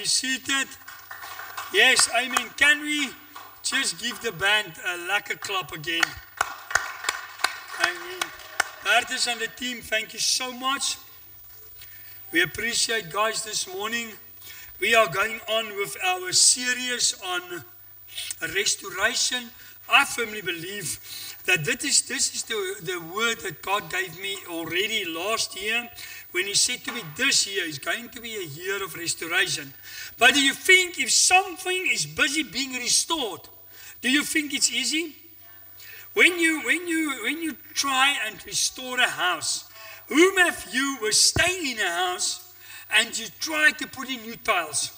be seated. Yes, amen. Can we just give the band a lekker clap again? Amen. Bertus and the team, thank you so much. We appreciate, guys, this morning. We are going on with our series on restoration. I firmly believe that this is the word that God gave me already last year when He said to me, this year is going to be a year of restoration. But do you think if something is busy being restored, do you think it's easy? When you try and restore a house, whom of you were staying in a house and you try to put in new tiles?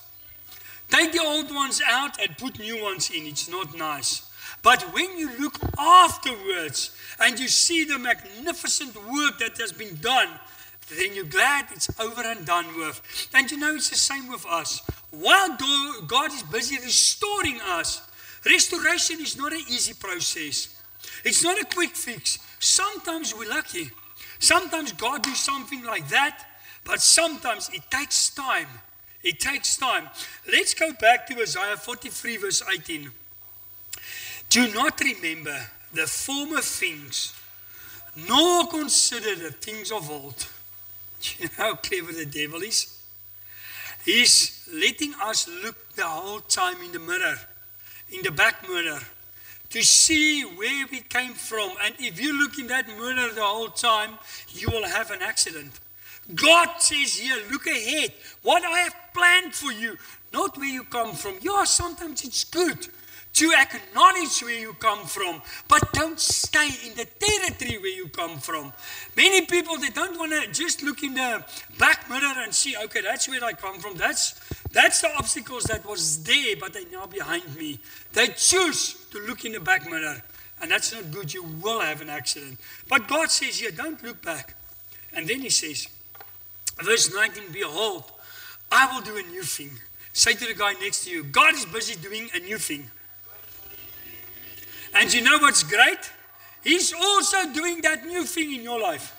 Take the old ones out and put new ones in. It's not nice. But when you look afterwards and you see the magnificent work that has been done, then you're glad it's over and done with. And you know, it's the same with us. While God is busy restoring us, restoration is not an easy process. It's not a quick fix. Sometimes we're lucky. Sometimes God does something like that, but sometimes it takes time. It takes time. Let's go back to Isaiah 43 verse 18. Do not remember the former things, nor consider the things of old. You know how clever the devil is? He's letting us look the whole time in the mirror, in the back mirror, to see where we came from. And if you look in that mirror the whole time, you will have an accident. God says here, look ahead. What I have planned for you, not where you come from. Yeah, sometimes it's good to acknowledge where you come from, but don't stay in the territory where you come from. Many people, they don't want to just look in the back mirror and see, okay, that's where I come from. That's the obstacles that was there, but they're now behind me. They choose to look in the back mirror, and that's not good. You will have an accident. But God says here, don't look back. And then He says, verse 19, behold, I will do a new thing. Say to the guy next to you, God is busy doing a new thing. And you know what's great? He's also doing that new thing in your life.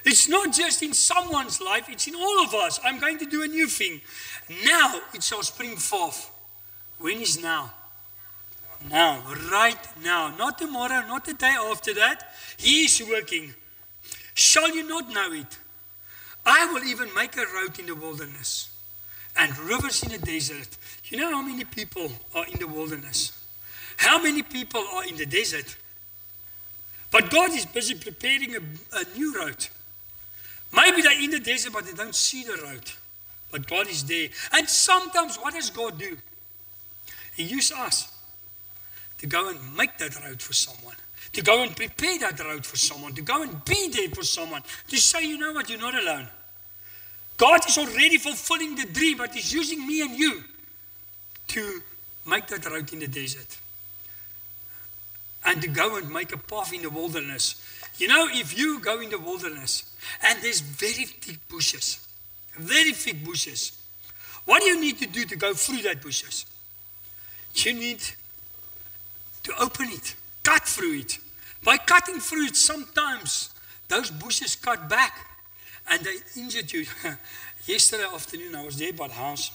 It's not just in someone's life, it's in all of us. I'm going to do a new thing. Now it shall spring forth. When is now? Now, right now. Not tomorrow, not the day after that. He is working. Shall you not know it? I will even make a road in the wilderness and rivers in the desert. You know how many people are in the wilderness? How many people are in the desert? But God is busy preparing a new road. Maybe they're in the desert, but they don't see the road. But God is there. And sometimes, what does God do? He uses us to go and make that road for someone. To go and prepare that road for someone. To go and be there for someone. To say, you know what, you're not alone. God is already fulfilling the dream, but He's using me and you to make that road in the desert. And to go and make a path in the wilderness. You know, if you go in the wilderness and there's very thick bushes, what do you need to do to go through that bushes? You need to open it, cut through it. By cutting through it, sometimes those bushes cut back and they injured you. Yesterday afternoon, I was there by the house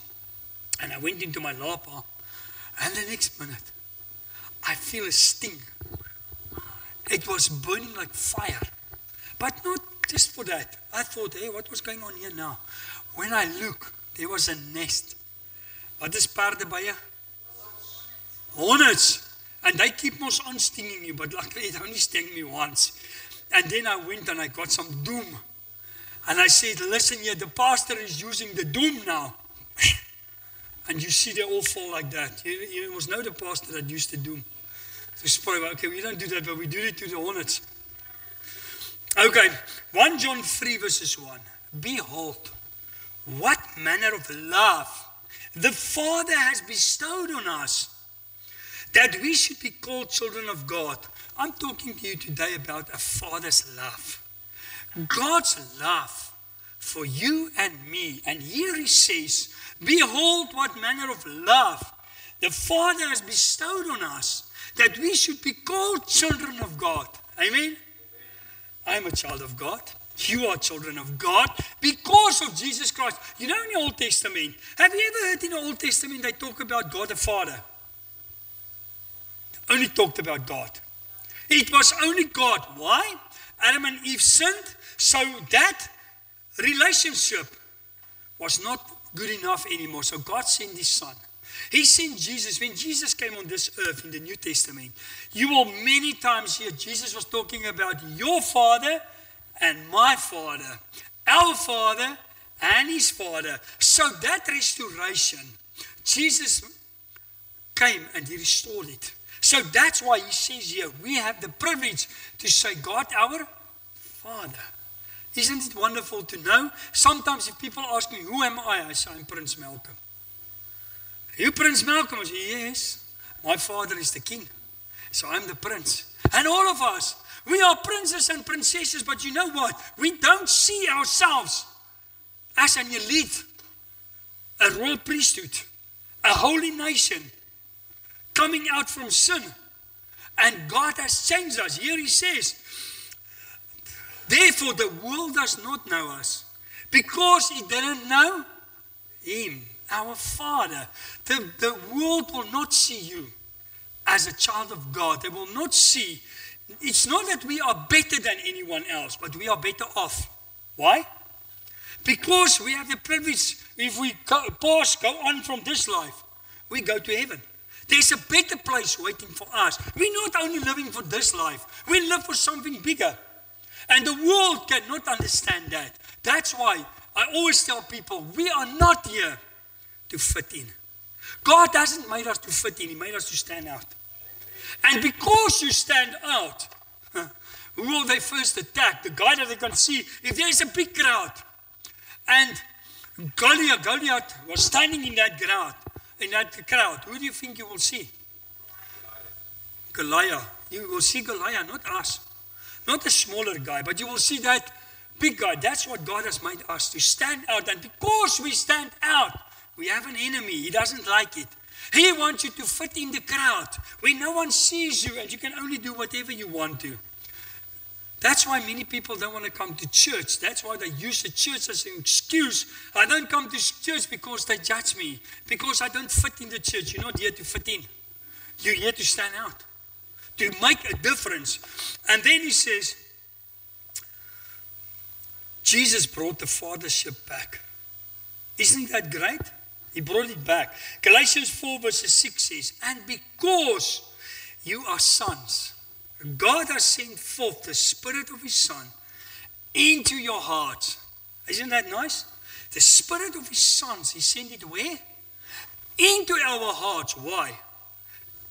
and I went into my lapa, and the next minute, I feel a sting. It was burning like fire. But not just for that. I thought, hey, what was going on here now? When I look, there was a nest. Wat is paardebye? Hornets. And they keep mos on stinging you, but luckily it only stung me once. And then I went and I got some doom. And I said, listen here, the pastor is using the doom now. And you see they all fall like that. You must know the pastor that used the doom. So, okay, we don't do that, but we do it to the hornets. Okay, 1 John 3 verses 1. Behold, what manner of love the Father has bestowed on us, that we should be called children of God. I'm talking to you today about a father's love. God's love for you and me. And here He says, behold, what manner of love the Father has bestowed on us, that we should be called children of God. Amen? I'm a child of God. You are children of God because of Jesus Christ. You know, in the Old Testament, have you ever heard in the Old Testament they talk about God the Father? They only talked about God. It was only God. Why? Adam and Eve sinned, so that relationship was not good enough anymore. So God sent His Son. He sent Jesus. When Jesus came on this earth in the New Testament, you will many times hear Jesus was talking about your Father and my Father, our Father and His Father. So that restoration, Jesus came and He restored it. So that's why He says here, we have the privilege to say, God, our Father. Isn't it wonderful to know? Sometimes if people ask me, who am I say, I'm Prince Malcolm. You Prince Malcolm? I say, yes, my father is the king. So I'm the prince. And all of us, we are princes and princesses, but you know what? We don't see ourselves as an elite, a royal priesthood, a holy nation, coming out from sin. And God has changed us. Here He says, therefore the world does not know us, because it didn't know Him, our Father. The world will not see you as a child of God. They will not see. It's not that we are better than anyone else, but we are better off. Why? Because we have the privilege, if we go on from this life, we go to heaven. There's a better place waiting for us. We're not only living for this life, we live for something bigger. And the world cannot understand that. That's why I always tell people, we are not here to fit in. God hasn't made us to fit in, He made us to stand out. And because you stand out, who will they first attack? The guy that they can see. If there's a big crowd, and Goliath was standing in that crowd, who do you think you will see? Goliath. You will see Goliath, not us. Not a smaller guy, but you will see that big guy. That's what God has made us, to stand out. And because we stand out, we have an enemy. He doesn't like it. He wants you to fit in the crowd where no one sees you and you can only do whatever you want to. That's why many people don't want to come to church. That's why they use the church as an excuse. I don't come to church because they judge me, because I don't fit in the church. You're not here to fit in. You're here to stand out, to make a difference. And then he says, Jesus brought the fathership back. Isn't that great? He brought it back. Galatians 4 verses 6 says, and because you are sons, God has sent forth the Spirit of His Son into your hearts. Isn't that nice? The Spirit of His sons, He sent it where? Into our hearts. Why?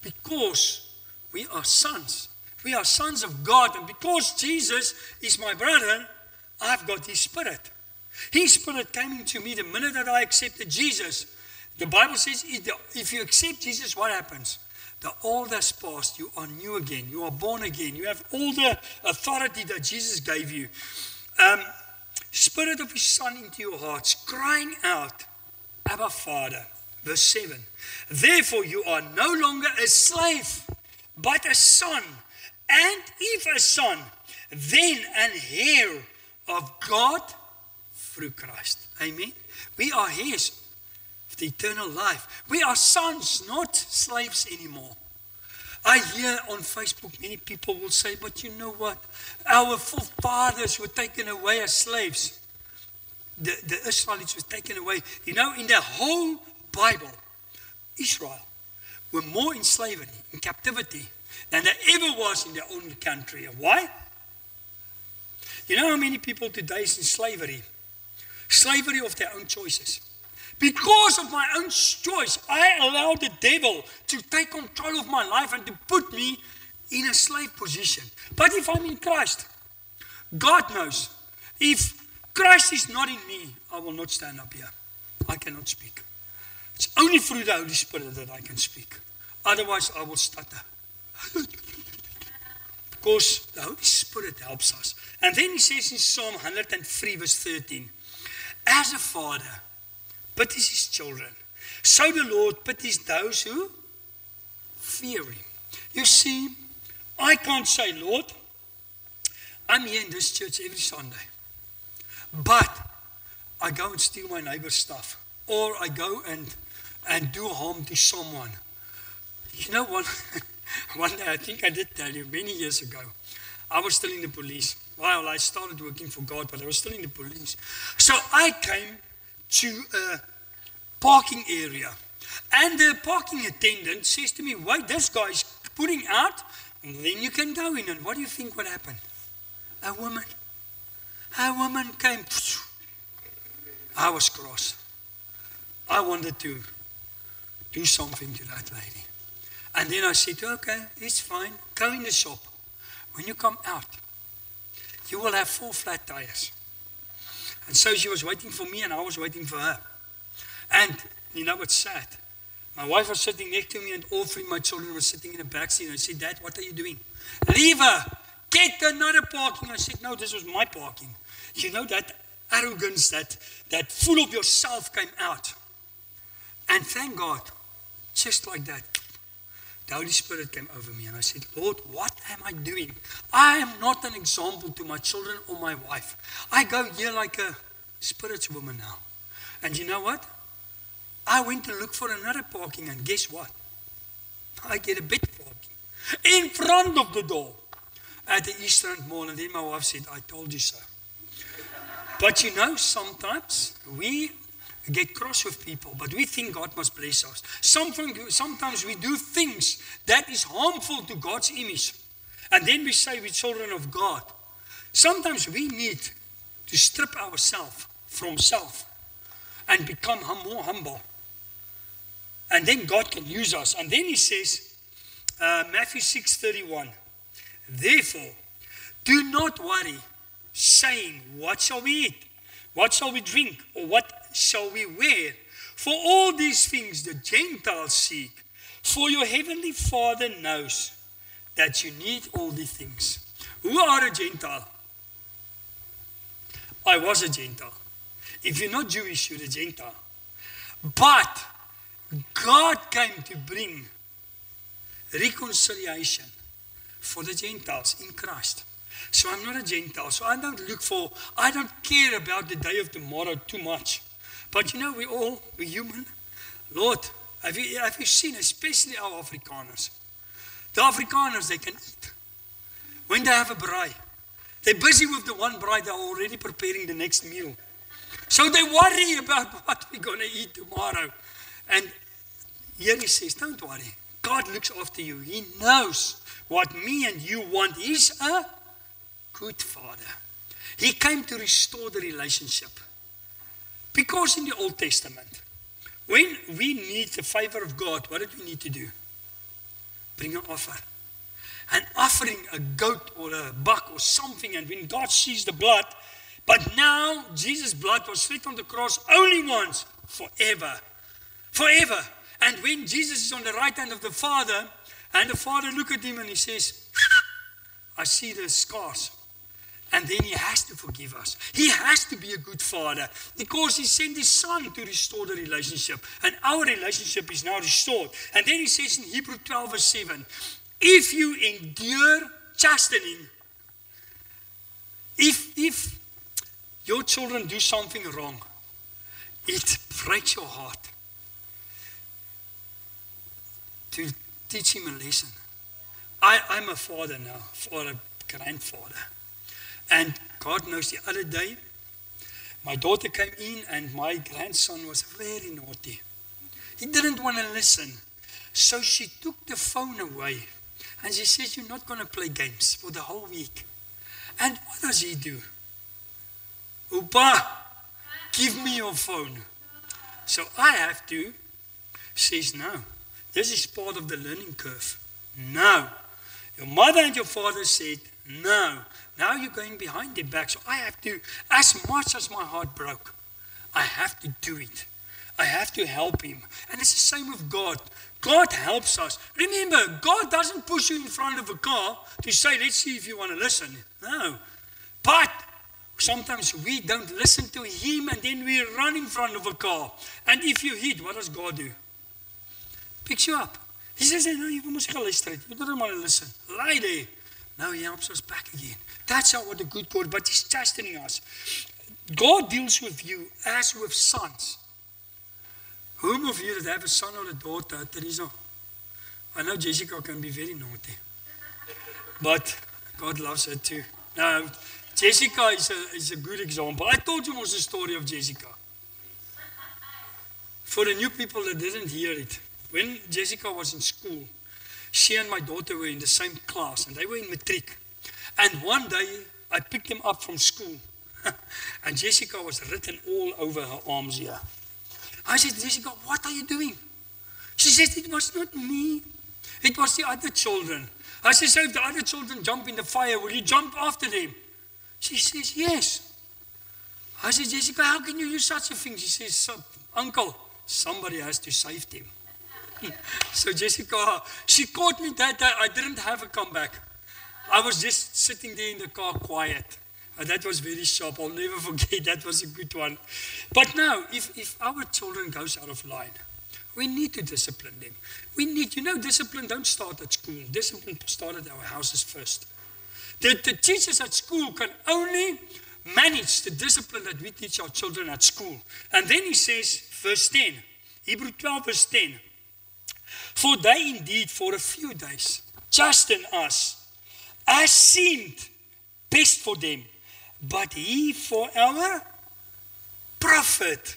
Because we are sons. We are sons of God. And because Jesus is my brother, I've got His Spirit. His Spirit came into me the minute that I accepted Jesus. The Bible says, if you accept Jesus, what happens? The old has passed. You are new again. You are born again. You have all the authority that Jesus gave you. Spirit of His Son into your hearts, crying out, Abba Father. Verse 7. Therefore you are no longer a slave, but a son. And if a son, then an heir of God through Christ. Amen. We are heirs of the eternal life. We are sons, not slaves anymore. I hear on Facebook many people will say, but you know what? Our forefathers were taken away as slaves. The Israelites were taken away. You know, in the whole Bible, Israel were more in slavery, in captivity, than there ever was in their own country. Why? You know how many people today is in slavery? Slavery of their own choices. Because of my own choice, I allowed the devil to take control of my life and to put me in a slave position. But if I'm in Christ, God knows, if Christ is not in me, I will not stand up here. I cannot speak. It's only through the Holy Spirit that I can speak. Otherwise, I will stutter. Because the Holy Spirit helps us. And then he says in Psalm 103 verse 13, as a father pities his children, so the Lord pities those who fear Him. You see, I can't say, Lord, I'm here in this church every Sunday. But I go and steal my neighbor's stuff. Or I go and do harm to someone. You know what? One day, I think I did tell you, many years ago, I was still in the police. Well, I started working for God, but I was still in the police. So I came to a parking area. And the parking attendant says to me, wait, this guy's putting out, and then you can go in. And what do you think would happen? A woman came. I was cross. I wanted to do something to that lady. And then I said, okay, it's fine. Go in the shop. When you come out, you will have 4 flat tires. And so she was waiting for me and I was waiting for her. And you know what's sad? My wife was sitting next to me and all 3 of my children were sitting in the back seat. And I said, Dad, what are you doing? Leave her. Get another parking. I said, no, this was my parking. You know, that arrogance, that full of yourself came out. And thank God, just like that, the Holy Spirit came over me and I said, Lord, what am I doing? I am not an example to my children or my wife. I go here like a spiritual woman now. And you know what? I went to look for another parking and guess what? I get a better parking in front of the door at the East Rand Mall. And then my wife said, I told you so. But you know, sometimes we get cross with people, but we think God must bless us. Sometimes we do things that is harmful to God's image. And then we say we're children of God. Sometimes we need to strip ourselves from self and become more humble. And then God can use us. And then he says, Matthew 6:31, therefore, do not worry, saying, what shall we eat? What shall we drink? Or what shall we wear? For all these things the Gentiles seek. For your heavenly Father knows that you need all these things. Who are a Gentile? I was a Gentile. If you're not Jewish, you're a Gentile. But God came to bring reconciliation for the Gentiles in Christ. So I'm not a Gentile. So I don't care about the day of tomorrow too much. But you know, we're human. Lord, have you seen, especially our Afrikaners? The Afrikaners, they can eat. When they have a braai, they're busy with the one braai, they're already preparing the next meal. So they worry about what we're going to eat tomorrow. And here he says, don't worry. God looks after you. He knows what me and you want. He's a good Father. He came to restore the relationship. Because in the Old Testament, when we need the favor of God, what did we need to do? Bring an offer. An offering, a goat or a buck or something. And when God sees the blood, but now Jesus' blood was shed on the cross only once, forever. Forever. And when Jesus is on the right hand of the Father, and the Father look at him and he says, I see the scars. And then he has to forgive us. He has to be a good Father because he sent his Son to restore the relationship. And our relationship is now restored. And then he says in Hebrews 12 verse 7, if you endure chastening, if your children do something wrong, it breaks your heart to teach him a lesson. I'm a father now, for a grandfather. And God knows, the other day, my daughter came in and my grandson was very naughty. He didn't want to listen. So she took the phone away and she says, you're not going to play games for the whole week. And what does he do? Opa, give me your phone. So I have to, says no. This is part of the learning curve. No. Your mother and your father said no. Now you're going behind their back. So I have to, as much as my heart broke, I have to do it. I have to help him. And it's the same with God. God helps us. Remember, God doesn't push you in front of a car to say, let's see if you want to listen. No. But sometimes we don't listen to him and then we run in front of a car. And if you hit, what does God do? Picks you up. He says, hey, no, you must go straight. You don't want to listen. Lie there. Now he helps us back again. That's how what a good God, but he's chastening us. God deals with you as with sons. Whom of you that have a son or a daughter, Teresa? I know Jessica can be very naughty, but God loves her too. Now, Jessica is a good example. I told you was the story of Jessica. For the new people that didn't hear it, when Jessica was in school, she and my daughter were in the same class, and they were in matric. And one day, I picked them up from school, and Jessica was written all over her arms here. I said, Jessica, what are you doing? She said, it was not me. It was the other children. I said, so if the other children jump in the fire, will you jump after them? She says, yes. I said, Jessica, how can you do such a thing? She says, Uncle, somebody has to save them. So Jessica, she caught me that day. I didn't have a comeback. I was just sitting there in the car quiet. That was very sharp. I'll never forget. That was a good one. But now, if our children goes out of line, we need to discipline them. We need, discipline don't start at school. Discipline started at our houses first. The teachers at school can only manage the discipline that we teach our children at school. And then he says, verse 10, Hebrew 12, verse 10, for they indeed for a few days chasten us, as seemed best for them, but he for our profit,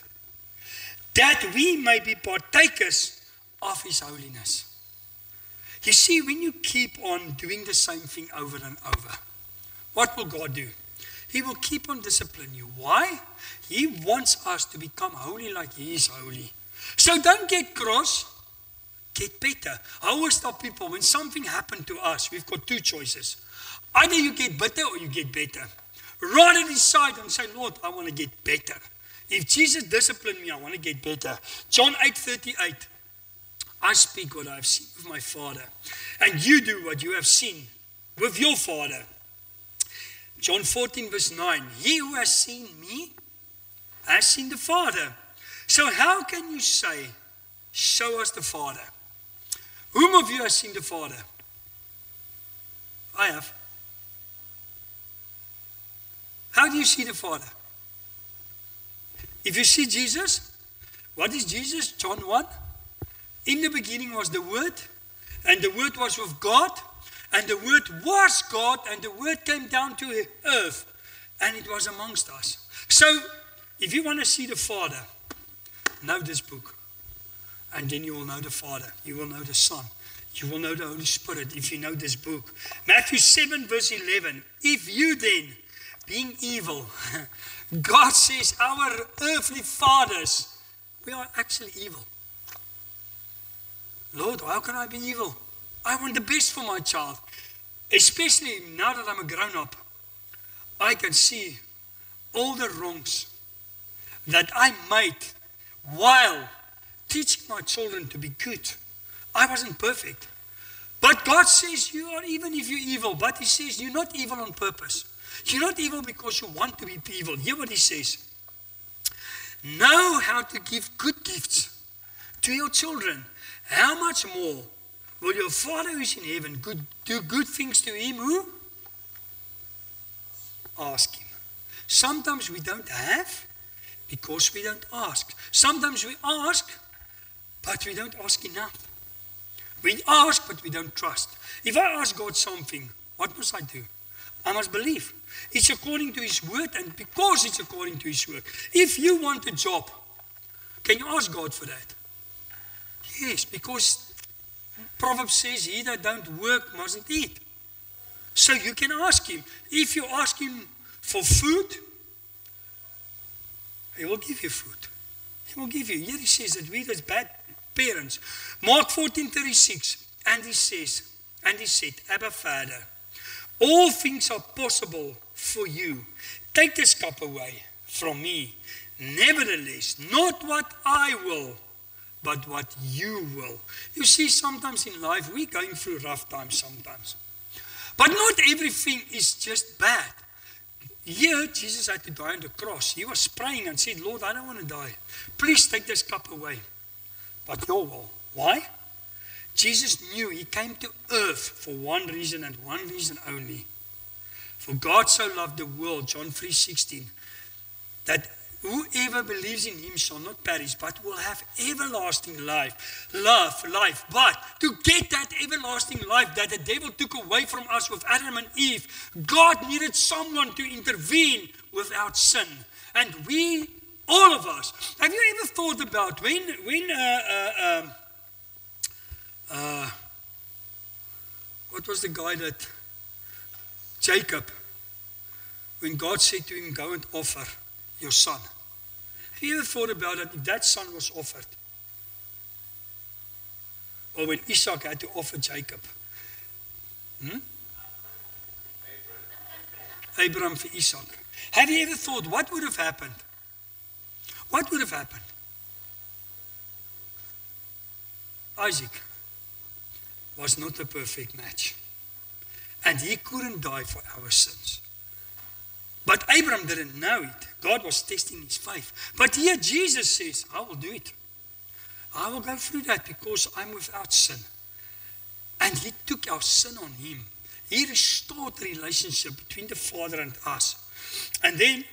that we may be partakers of his holiness. You see, when you keep on doing the same thing over and over, what will God do? He will keep on disciplining you. Why? He wants us to become holy like he is holy. So don't get cross, get better. I always tell people, when something happened to us, we've got two choices. Either you get better or you get better. Rather decide and say, Lord, I want to get better. If Jesus disciplined me, I want to get better. John 8:38. I speak what I have seen with my Father, and you do what you have seen with your Father. John 14, verse 9. He who has seen me has seen the Father. So how can you say, show us the Father? Whom of you has seen the Father? I have. How do you see the Father? If you see Jesus, what is Jesus? John 1. In the beginning was the Word, and the Word was with God, and the Word was God, and the Word came down to earth, and it was amongst us. So, if you want to see the Father, know this book, and then you will know the Father, you will know the Son, you will know the Holy Spirit if you know this book. Matthew 7, verse 11. If you then, being evil, God says our earthly fathers, we are actually evil. Lord, how can I be evil? I want the best for my child. Especially now that I'm a grown-up, I can see all the wrongs that I made while teaching my children to be good. I wasn't perfect. But God says you are, even if you're evil, but he says you're not evil on purpose. You're not evil because you want to be evil. Hear what he says. Know how to give good gifts to your children. How much more will your Father who is in heaven do good things to him who? Ask him. Sometimes we don't have because we don't ask. Sometimes we ask, but we don't ask enough. We ask, but we don't trust. If I ask God something, what must I do? I must believe. It's according to his word, and because it's according to his word. If you want a job, can you ask God for that? Yes, because Proverbs says, he that don't work mustn't eat. So you can ask him. If you ask him for food, he will give you food. He will give you. Here he says that we as bad parents. Mark 14:36. And he said, Abba Father, all things are possible for you. Take this cup away from me. Nevertheless, not what I will, but what you will. You see, sometimes in life, we're going through rough times sometimes. But not everything is just bad. Here, Jesus had to die on the cross. He was praying and said, Lord, I don't want to die. Please take this cup away. But your will. Why? Jesus knew he came to earth for one reason and one reason only. For God so loved the world, John 3:16, that whoever believes in him shall not perish, but will have everlasting life. Life. But to get that everlasting life that the devil took away from us with Adam and Eve, God needed someone to intervene without sin. And we, all of us, have you ever thought about when what was the guy that, Jacob, when God said to him, go and offer your son. Have you ever thought about it if that son was offered? Or when Isaac had to offer Jacob. Abraham for Isaac. Have you ever thought what would have happened? What would have happened? Isaac was not a perfect match. And he couldn't die for our sins. But Abraham didn't know it. God was testing his faith. But here Jesus says, I will do it. I will go through that because I'm without sin. And he took our sin on him. He restored the relationship between the Father and us. And then,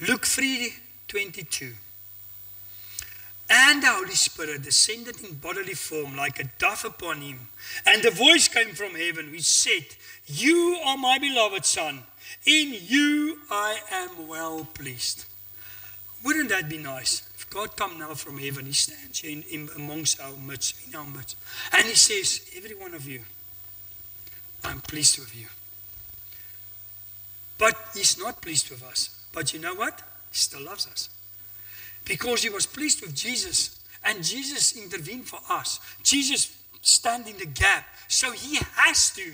Luke 3:22. And the Holy Spirit descended in bodily form like a dove upon him. And the voice came from heaven which said, you are my beloved Son. In you I am well pleased. Wouldn't that be nice? If God come now from heaven, he stands here in amongst our midst, in our midst. And he says, every one of you, I'm pleased with you. But he's not pleased with us. But you know what? He still loves us. Because he was pleased with Jesus. And Jesus intervened for us. Jesus stand in the gap. So he has to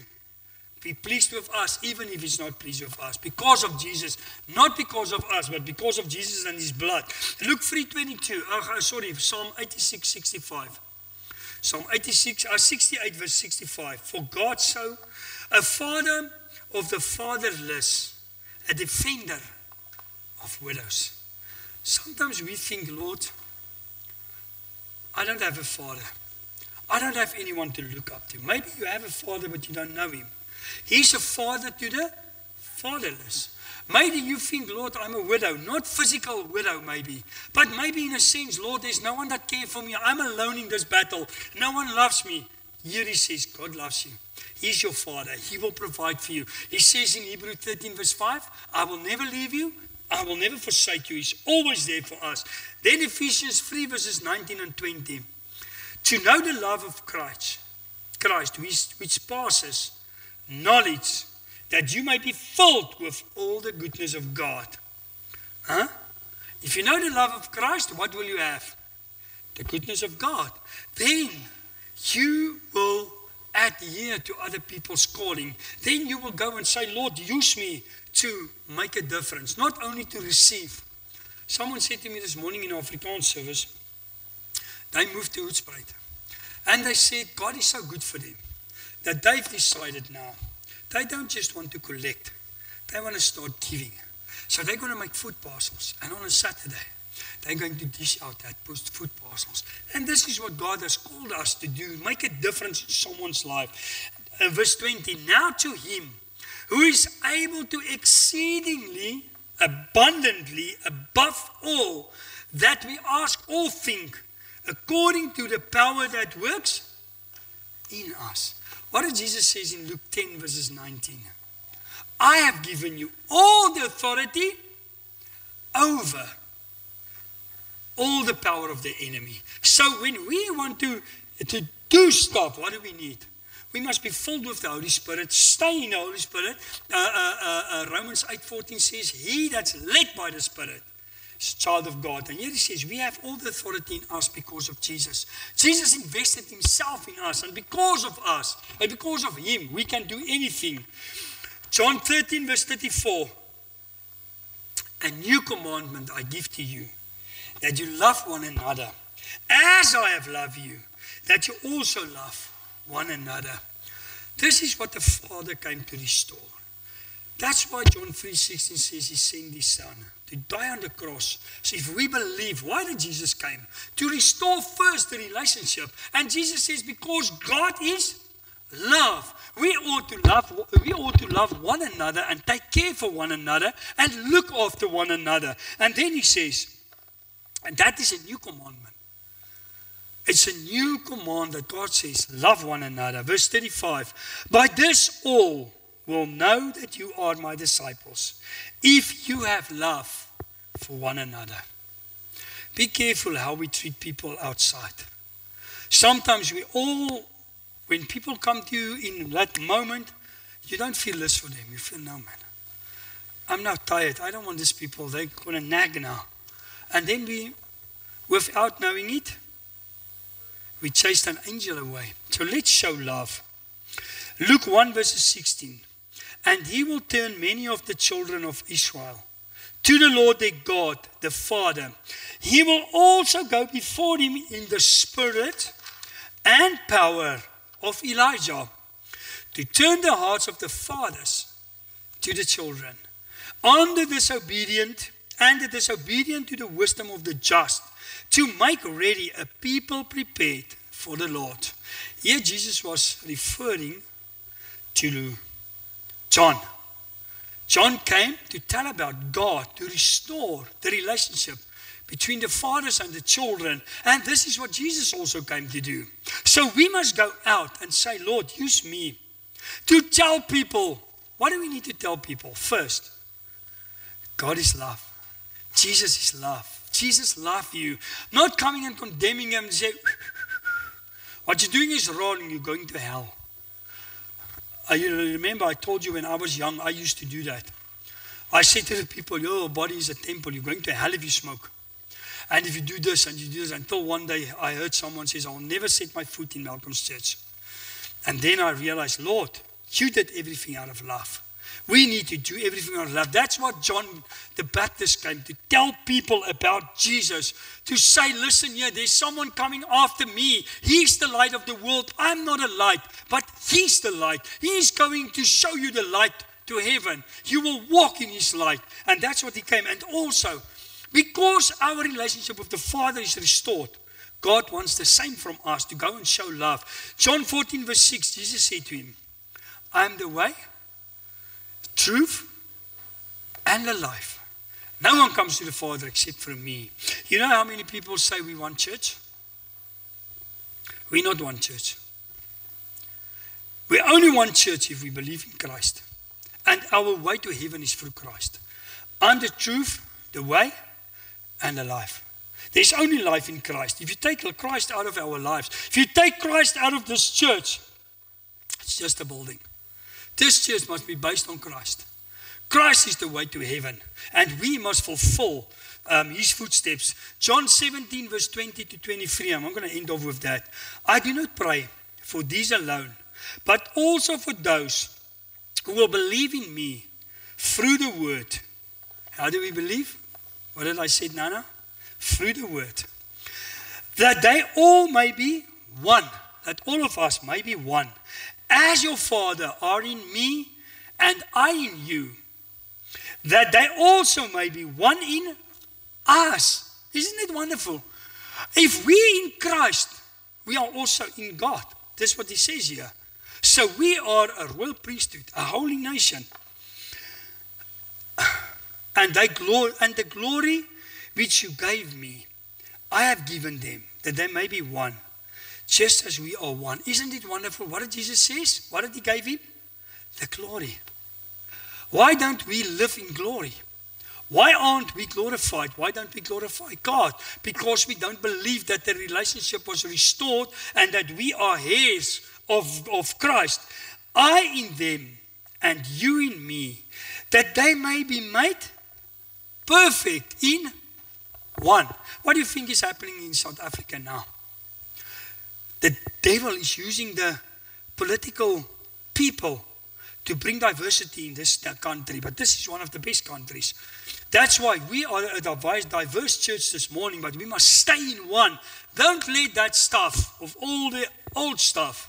be pleased with us, even if he's not pleased with us. Because of Jesus. Not because of us, but because of Jesus and his blood. Luke 3:22. Psalm 86:65. Psalm 68 verse 65. For God so, a father of the fatherless, a defender of widows. Sometimes we think, Lord, I don't have a father. I don't have anyone to look up to. Maybe you have a father, but you don't know him. He's a father to the fatherless. Maybe you think, Lord, I'm a widow. Not physical widow, maybe. But maybe in a sense, Lord, there's no one that cares for me. I'm alone in this battle. No one loves me. Here he says, God loves you. He's your father. He will provide for you. He says in Hebrews 13 verse 5, I will never leave you. I will never forsake you. He's always there for us. Then Ephesians 3 verses 19 and 20. To know the love of Christ which passes knowledge, that you may be filled with all the goodness of God. If you know the love of Christ, what will you have? The goodness of God. Then you will adhere to other people's calling. Then you will go and say, Lord, use me to make a difference, not only to receive. Someone said to me this morning in our Afrikaans service, they moved to Hoedspruit. And they said, God is so good for them, that they've decided now, they don't just want to collect, they want to start giving. So they're going to make food parcels. And on a Saturday, they're going to dish out that food parcels. And this is what God has called us to do, make a difference in someone's life. Verse 20, now to him who is able to exceedingly, abundantly, above all that we ask or think, according to the power that works in us. What does Jesus say in Luke 10 verses 19? I have given you all the authority over all the power of the enemy. So when we want to do stuff, what do we need? We must be filled with the Holy Spirit, stay in the Holy Spirit. Romans 8:14 says, he that's led by the Spirit is a child of God. And here he says, we have all the authority in us because of Jesus. Jesus invested himself in us, and because of us, and because of him, we can do anything. John 13 verse 34, a new commandment I give to you, that you love one another as I have loved you, that you also love one another. This is what the Father came to restore. That's why John 3:16 says he sent his Son to die on the cross. So if we believe, why did Jesus come? To restore first the relationship. And Jesus says, because God is love. We ought to love one another and take care for one another and look after one another. And then he says, and that is a new commandment. It's a new command that God says, love one another. Verse 35, by this all will know that you are my disciples, if you have love for one another. Be careful how we treat people outside. Sometimes when people come to you in that moment, you don't feel this for them. You feel, no, man, I'm now tired. I don't want these people. They're going to nag now. And then without knowing it, we chased an angel away. So let's show love. Luke 1 verses 16. And he will turn many of the children of Israel to the Lord their God, the Father. He will also go before him in the spirit and power of Elijah, to turn the hearts of the fathers to the children, and the disobedient to the wisdom of the just, to make ready a people prepared for the Lord. Here Jesus was referring to John. John came to tell about God, to restore the relationship between the fathers and the children. And this is what Jesus also came to do. So we must go out and say, Lord, use me to tell people. What do we need to tell people? First, God is love. Jesus is love. Jesus loves you. Not coming and condemning him and say, what you're doing is wrong and you're going to hell. You remember I told you when I was young, I used to do that. I said to the people, your body is a temple. You're going to hell if you smoke. And if you do this and you do this, until one day I heard someone say, I'll never set my foot in Malcolm's church. And then I realized, Lord, you did everything out of love. We need to do everything out of love. That's what John the Baptist came to tell people about Jesus. To say, listen here, there's someone coming after me. He's the light of the world. I'm not a light, but he's the light. He's going to show you the light to heaven. You will walk in his light. And that's what he came. And also, because our relationship with the Father is restored, God wants the same from us, to go and show love. John 14 verse 6, Jesus said to him, I am the way, truth, and the life. No one comes to the Father except through me. You know how many people say we want church? We not want church. We only want church if we believe in Christ. And our way to heaven is through Christ. I'm the truth, the way, and the life. There's only life in Christ. If you take Christ out of our lives, if you take Christ out of this church, it's just a building. This church must be based on Christ. Christ is the way to heaven. And we must fulfill his footsteps. John 17 verse 20 to 23. I'm going to end off with that. I do not pray for these alone, but also for those who will believe in me through the word. How do we believe? What did I say, Nana? Through the word. That they all may be one. That all of us may be one. As your Father are in me and I in you. That they also may be one in us. Isn't it wonderful? If we in Christ, we are also in God. That's what he says here. So we are a royal priesthood, a holy nation. And the glory which you gave me, I have given them, that they may be one, just as we are one. Isn't it wonderful? What did Jesus say? What did he give him? The glory. Why don't we live in glory? Why aren't we glorified? Why don't we glorify God? Because we don't believe that the relationship was restored and that we are heirs of Christ. I in them and you in me, that they may be made perfect in one. What do you think is happening in South Africa now? The devil is using the political people to bring diversity in this country. But this is one of the best countries. That's why we are a diverse church this morning, but we must stay in one. Don't let that stuff, of all the old stuff,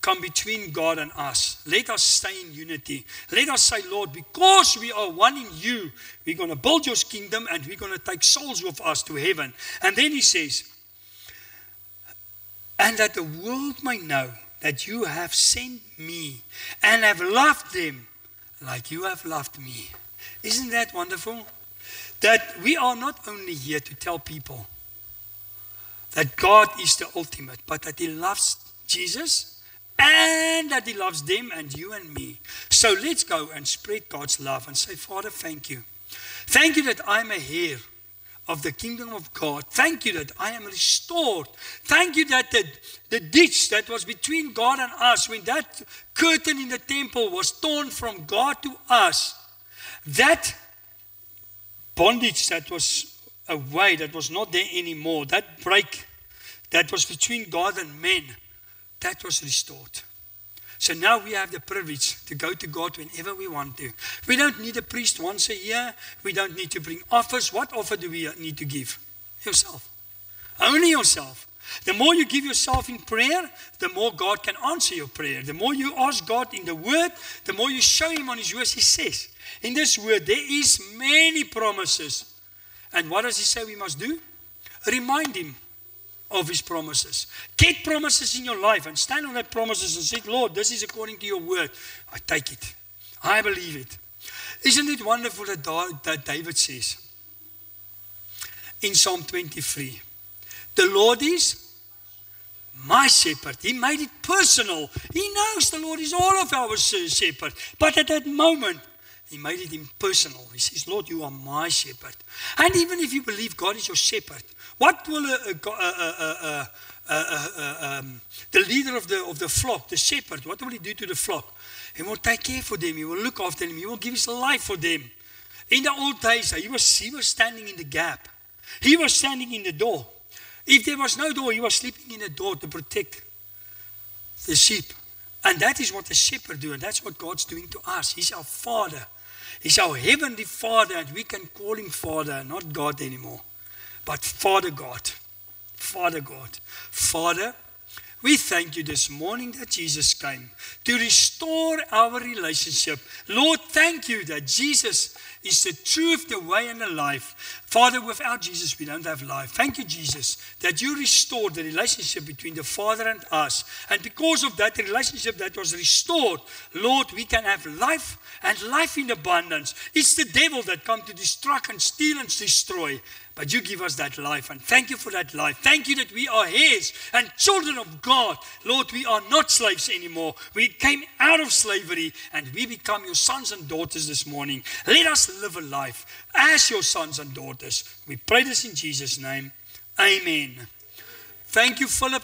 come between God and us. Let us stay in unity. Let us say, Lord, because we are one in you, we're going to build your kingdom and we're going to take souls with us to heaven. And then he says, and that the world may know that you have sent me and have loved them like you have loved me. Isn't that wonderful? That we are not only here to tell people that God is the ultimate, but that He loves Jesus and that He loves them and you and me. So let's go and spread God's love and say, Father, thank you. Thank you that I'm a heir of the kingdom of God. Thank you that I am restored. Thank you that the ditch that was between God and us, when that curtain in the temple was torn from God to us, that bondage that was away, that was not there anymore, that break that was between God and men, that was restored. So now we have the privilege to go to God whenever we want to. We don't need a priest once a year. We don't need to bring offers. What offer do we need to give? Yourself. Only yourself. The more you give yourself in prayer, the more God can answer your prayer. The more you ask God in the Word, the more you show Him on His words. He says, in this Word, there is many promises. And what does He say we must do? Remind Him of His promises. Get promises in your life and stand on that promises and say, Lord, this is according to your word. I take it. I believe it. Isn't it wonderful that David says in Psalm 23, the Lord is my shepherd. He made it personal. He knows the Lord is all of our shepherd. But at that moment, He made it impersonal. He says, Lord, you are my shepherd. And even if you believe God is your shepherd, what will the leader of the flock, the shepherd, what will he do to the flock? He will take care for them. He will look after them. He will give his life for them. In the old days, he was standing in the gap. He was standing in the door. If there was no door, he was sleeping in the door to protect the sheep. And that is what the shepherd do, and that's what God's doing to us. He's our Father. He's our heavenly Father, and we can call Him Father, not God anymore, but Father God. Father God. Father, we thank you this morning that Jesus came to restore our relationship. Lord, thank you that Jesus is the truth, the way, and the life. Father, without Jesus, we don't have life. Thank you, Jesus, that you restored the relationship between the Father and us. And because of that relationship that was restored, Lord, we can have life and life in abundance. It's the devil that comes to destruct and steal and destroy. But you give us that life, and thank you for that life. Thank you that we are heirs and children of God. Lord, we are not slaves anymore. We came out of slavery, and we become your sons and daughters this morning. Let us live a life as your sons and daughters. We pray this in Jesus' name. Amen. Thank you, Philip.